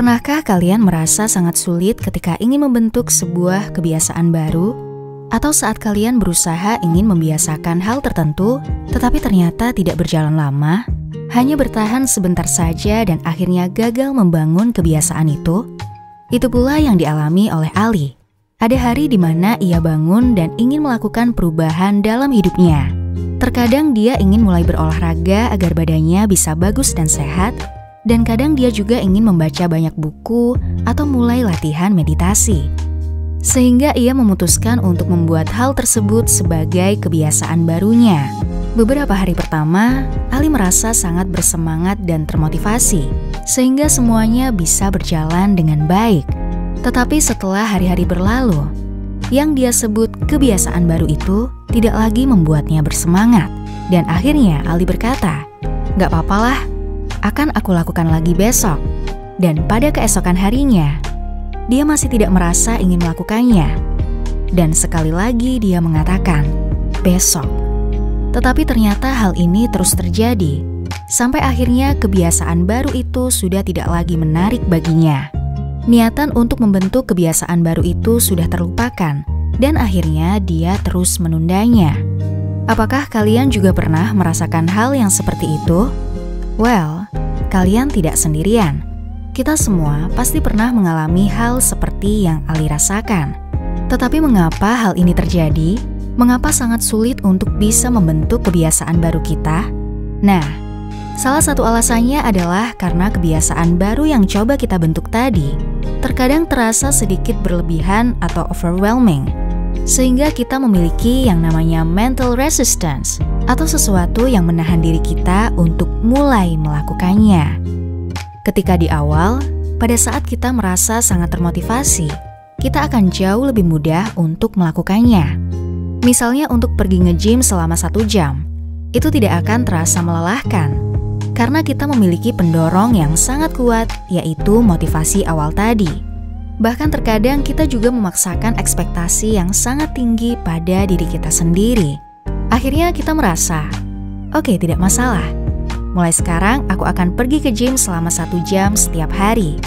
Pernahkah kalian merasa sangat sulit ketika ingin membentuk sebuah kebiasaan baru? Atau saat kalian berusaha ingin membiasakan hal tertentu, tetapi ternyata tidak berjalan lama? Hanya bertahan sebentar saja dan akhirnya gagal membangun kebiasaan itu? Itu pula yang dialami oleh Ali. Ada hari di mana ia bangun dan ingin melakukan perubahan dalam hidupnya. Terkadang dia ingin mulai berolahraga agar badannya bisa bagus dan sehat, dan kadang dia juga ingin membaca banyak buku atau mulai latihan meditasi. Sehingga ia memutuskan untuk membuat hal tersebut sebagai kebiasaan barunya. Beberapa hari pertama, Ali merasa sangat bersemangat dan termotivasi, sehingga semuanya bisa berjalan dengan baik. Tetapi setelah hari-hari berlalu, yang dia sebut kebiasaan baru itu tidak lagi membuatnya bersemangat. Dan akhirnya Ali berkata, "Gak apa-apalah, akan aku lakukan lagi besok." Dan pada keesokan harinya, dia masih tidak merasa ingin melakukannya. Dan sekali lagi dia mengatakan, "Besok." Tetapi ternyata hal ini terus terjadi, sampai akhirnya kebiasaan baru itu sudah tidak lagi menarik baginya. Niatan untuk membentuk kebiasaan baru itu sudah terlupakan, dan akhirnya dia terus menundanya. Apakah kalian juga pernah merasakan hal yang seperti itu? Well, kalian tidak sendirian. Kita semua pasti pernah mengalami hal seperti yang Ali rasakan. Tetapi mengapa hal ini terjadi? Mengapa sangat sulit untuk bisa membentuk kebiasaan baru kita? Nah, salah satu alasannya adalah karena kebiasaan baru yang coba kita bentuk tadi terkadang terasa sedikit berlebihan atau overwhelming, sehingga kita memiliki yang namanya mental resistance, atau sesuatu yang menahan diri kita untuk mulai melakukannya. Ketika di awal, pada saat kita merasa sangat termotivasi, kita akan jauh lebih mudah untuk melakukannya. Misalnya untuk pergi nge-gym selama 1 jam, itu tidak akan terasa melelahkan, karena kita memiliki pendorong yang sangat kuat, yaitu motivasi awal tadi. Bahkan terkadang kita juga memaksakan ekspektasi yang sangat tinggi pada diri kita sendiri. Akhirnya kita merasa, oke, tidak masalah. Mulai sekarang aku akan pergi ke gym selama 1 jam setiap hari.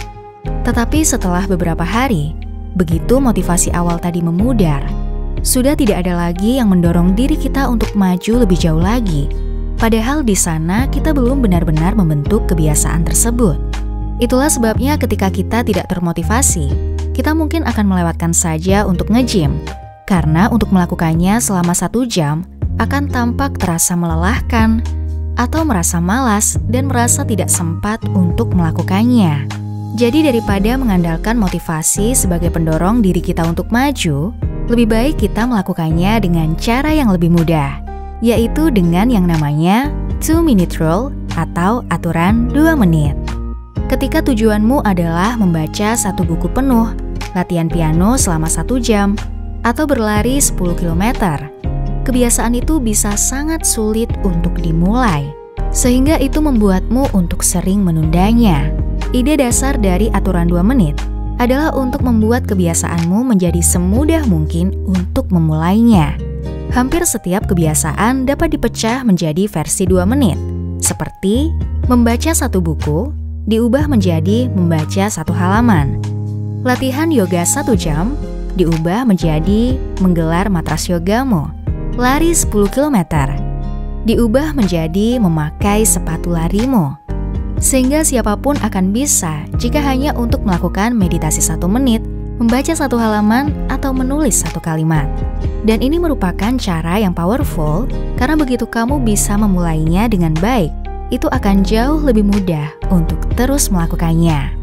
Tetapi setelah beberapa hari, begitu motivasi awal tadi memudar, sudah tidak ada lagi yang mendorong diri kita untuk maju lebih jauh lagi. Padahal di sana kita belum benar-benar membentuk kebiasaan tersebut. Itulah sebabnya ketika kita tidak termotivasi, kita mungkin akan melewatkan saja untuk nge-gym. Karena untuk melakukannya selama 1 jam, akan tampak terasa melelahkan, atau merasa malas dan merasa tidak sempat untuk melakukannya. Jadi daripada mengandalkan motivasi sebagai pendorong diri kita untuk maju, lebih baik kita melakukannya dengan cara yang lebih mudah, yaitu dengan yang namanya 2-minute rule atau aturan 2 menit. Ketika tujuanmu adalah membaca 1 buku penuh, latihan piano selama 1 jam, atau berlari 10 km, kebiasaan itu bisa sangat sulit untuk dimulai, sehingga itu membuatmu untuk sering menundanya. Ide dasar dari aturan 2 menit adalah untuk membuat kebiasaanmu menjadi semudah mungkin untuk memulainya. Hampir setiap kebiasaan dapat dipecah menjadi versi 2 menit, seperti membaca 1 buku, diubah menjadi membaca 1 halaman. Latihan yoga 1 jam, diubah menjadi menggelar matras yogamu. Lari 10 km, diubah menjadi memakai sepatu larimu. Sehingga siapapun akan bisa jika hanya untuk melakukan meditasi 1 menit, membaca 1 halaman, atau menulis 1 kalimat. Dan ini merupakan cara yang powerful, karena begitu kamu bisa memulainya dengan baik, itu akan jauh lebih mudah untuk terus melakukannya.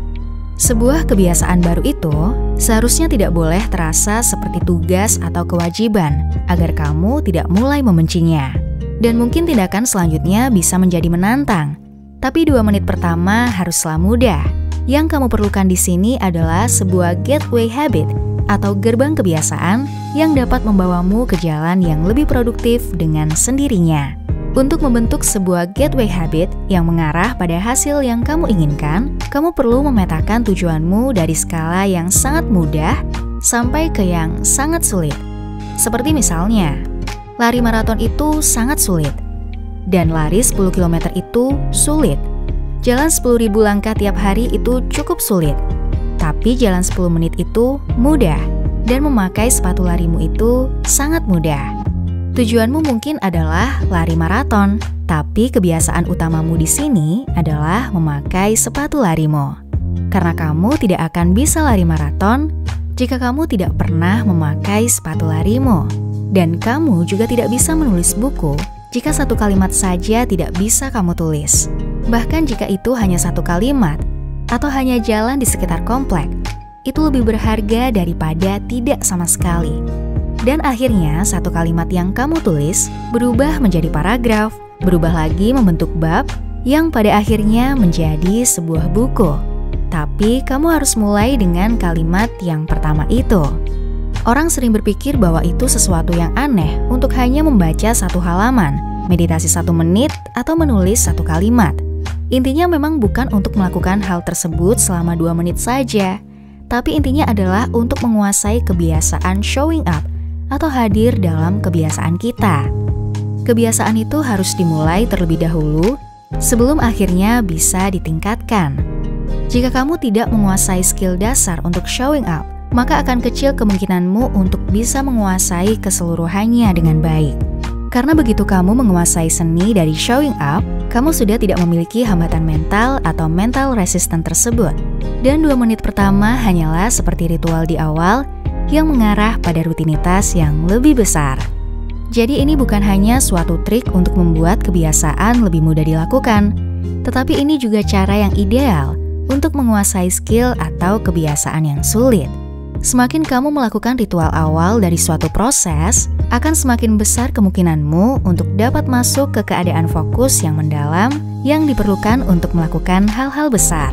Sebuah kebiasaan baru itu seharusnya tidak boleh terasa seperti tugas atau kewajiban agar kamu tidak mulai membencinya. Dan mungkin tindakan selanjutnya bisa menjadi menantang. Tapi 2 menit pertama haruslah mudah. Yang kamu perlukan di sini adalah sebuah gateway habit atau gerbang kebiasaan yang dapat membawamu ke jalan yang lebih produktif dengan sendirinya. Untuk membentuk sebuah gateway habit yang mengarah pada hasil yang kamu inginkan, kamu perlu memetakan tujuanmu dari skala yang sangat mudah sampai ke yang sangat sulit. Seperti misalnya, lari maraton itu sangat sulit, dan lari 10 km itu sulit. Jalan 10.000 langkah tiap hari itu cukup sulit. Tapi jalan 10 menit itu mudah. Dan memakai sepatu larimu itu sangat mudah. Tujuanmu mungkin adalah lari maraton, tapi kebiasaan utamamu di sini adalah memakai sepatu larimu. Karena kamu tidak akan bisa lari maraton jika kamu tidak pernah memakai sepatu larimu. Dan kamu juga tidak bisa menulis buku jika satu kalimat saja tidak bisa kamu tulis. Bahkan jika itu hanya satu kalimat atau hanya jalan di sekitar komplek, itu lebih berharga daripada tidak sama sekali. Dan akhirnya satu kalimat yang kamu tulis berubah menjadi paragraf, berubah lagi membentuk bab, yang pada akhirnya menjadi sebuah buku. Tapi kamu harus mulai dengan kalimat yang pertama itu. Orang sering berpikir bahwa itu sesuatu yang aneh untuk hanya membaca satu halaman, meditasi 1 menit, atau menulis satu kalimat. Intinya memang bukan untuk melakukan hal tersebut selama 2 menit saja, tapi intinya adalah untuk menguasai kebiasaan showing up atau hadir dalam kebiasaan kita. Kebiasaan itu harus dimulai terlebih dahulu sebelum akhirnya bisa ditingkatkan. Jika kamu tidak menguasai skill dasar untuk showing up, maka akan kecil kemungkinanmu untuk bisa menguasai keseluruhannya dengan baik. Karena begitu kamu menguasai seni dari showing up, kamu sudah tidak memiliki hambatan mental atau mental resistance tersebut. Dan 2 menit pertama hanyalah seperti ritual di awal yang mengarah pada rutinitas yang lebih besar. Jadi ini bukan hanya suatu trik untuk membuat kebiasaan lebih mudah dilakukan, tetapi ini juga cara yang ideal untuk menguasai skill atau kebiasaan yang sulit. Semakin kamu melakukan ritual awal dari suatu proses, akan semakin besar kemungkinanmu untuk dapat masuk ke keadaan fokus yang mendalam yang diperlukan untuk melakukan hal-hal besar.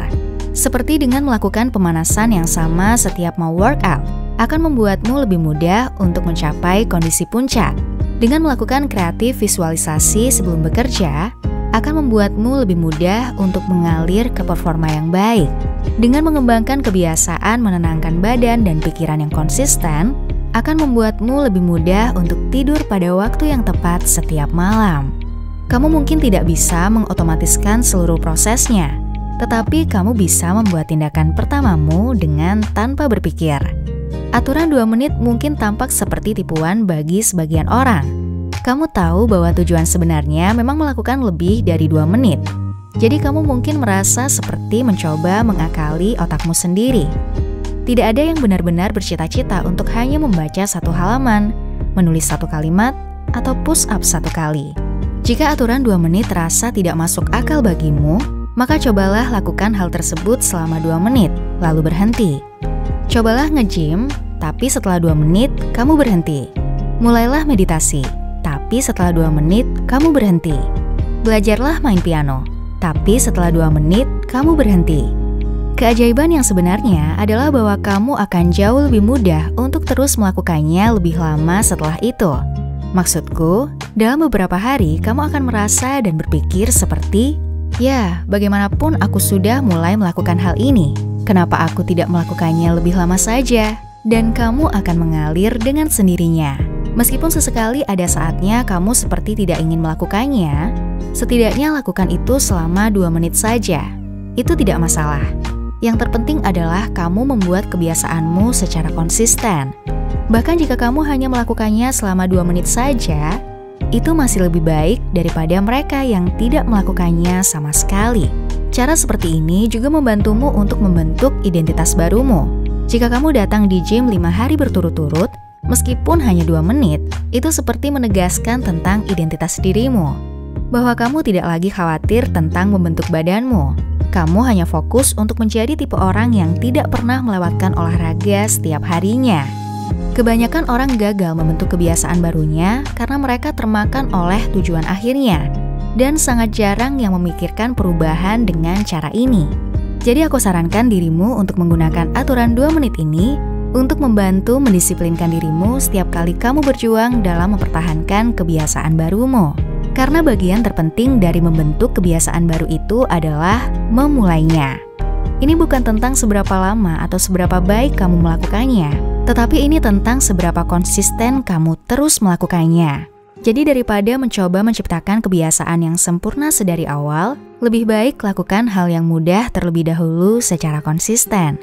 Seperti dengan melakukan pemanasan yang sama setiap mau workout, akan membuatmu lebih mudah untuk mencapai kondisi puncak. Dengan melakukan kreatif visualisasi sebelum bekerja, akan membuatmu lebih mudah untuk mengalir ke performa yang baik. Dengan mengembangkan kebiasaan menenangkan badan dan pikiran yang konsisten, akan membuatmu lebih mudah untuk tidur pada waktu yang tepat setiap malam. Kamu mungkin tidak bisa mengotomatiskan seluruh prosesnya, tetapi kamu bisa membuat tindakan pertamamu dengan tanpa berpikir. Aturan 2 menit mungkin tampak seperti tipuan bagi sebagian orang. Kamu tahu bahwa tujuan sebenarnya memang melakukan lebih dari 2 menit. Jadi kamu mungkin merasa seperti mencoba mengakali otakmu sendiri. Tidak ada yang benar-benar bercita-cita untuk hanya membaca 1 halaman, menulis 1 kalimat, atau push up 1 kali. Jika aturan 2 menit terasa tidak masuk akal bagimu, maka cobalah lakukan hal tersebut selama 2 menit, lalu berhenti. Cobalah nge-gym, tapi setelah 2 menit, kamu berhenti. Mulailah meditasi, tapi setelah 2 menit, kamu berhenti. Belajarlah main piano, tapi setelah 2 menit, kamu berhenti. Keajaiban yang sebenarnya adalah bahwa kamu akan jauh lebih mudah untuk terus melakukannya lebih lama setelah itu. Maksudku, dalam beberapa hari, kamu akan merasa dan berpikir seperti, ya, bagaimanapun aku sudah mulai melakukan hal ini. Kenapa aku tidak melakukannya lebih lama saja? Dan kamu akan mengalir dengan sendirinya. Meskipun sesekali ada saatnya kamu seperti tidak ingin melakukannya, setidaknya lakukan itu selama 2 menit saja. Itu tidak masalah. Yang terpenting adalah kamu membuat kebiasaanmu secara konsisten. Bahkan jika kamu hanya melakukannya selama 2 menit saja, itu masih lebih baik daripada mereka yang tidak melakukannya sama sekali. Cara seperti ini juga membantumu untuk membentuk identitas barumu. Jika kamu datang di gym 5 hari berturut-turut, meskipun hanya 2 menit, itu seperti menegaskan tentang identitas dirimu. Bahwa kamu tidak lagi khawatir tentang membentuk badanmu. Kamu hanya fokus untuk menjadi tipe orang yang tidak pernah melewatkan olahraga setiap harinya. Kebanyakan orang gagal membentuk kebiasaan barunya karena mereka termakan oleh tujuan akhirnya. Dan sangat jarang yang memikirkan perubahan dengan cara ini. Jadi aku sarankan dirimu untuk menggunakan aturan 2 menit ini untuk membantu mendisiplinkan dirimu setiap kali kamu berjuang dalam mempertahankan kebiasaan barumu. Karena bagian terpenting dari membentuk kebiasaan baru itu adalah memulainya. Ini bukan tentang seberapa lama atau seberapa baik kamu melakukannya, tetapi ini tentang seberapa konsisten kamu terus melakukannya. Jadi daripada mencoba menciptakan kebiasaan yang sempurna sedari awal, lebih baik lakukan hal yang mudah terlebih dahulu secara konsisten.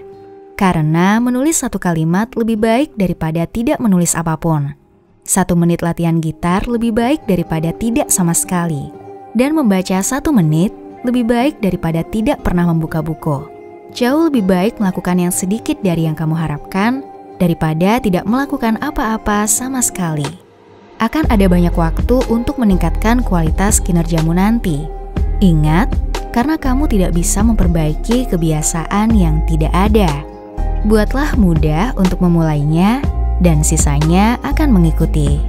Karena menulis satu kalimat lebih baik daripada tidak menulis apapun. 1 menit latihan gitar lebih baik daripada tidak sama sekali. Dan membaca 1 menit lebih baik daripada tidak pernah membuka buku. Jauh lebih baik melakukan yang sedikit dari yang kamu harapkan daripada tidak melakukan apa-apa sama sekali. Akan ada banyak waktu untuk meningkatkan kualitas kinerjamu nanti. Ingat, karena kamu tidak bisa memperbaiki kebiasaan yang tidak ada. Buatlah mudah untuk memulainya, dan sisanya akan mengikuti.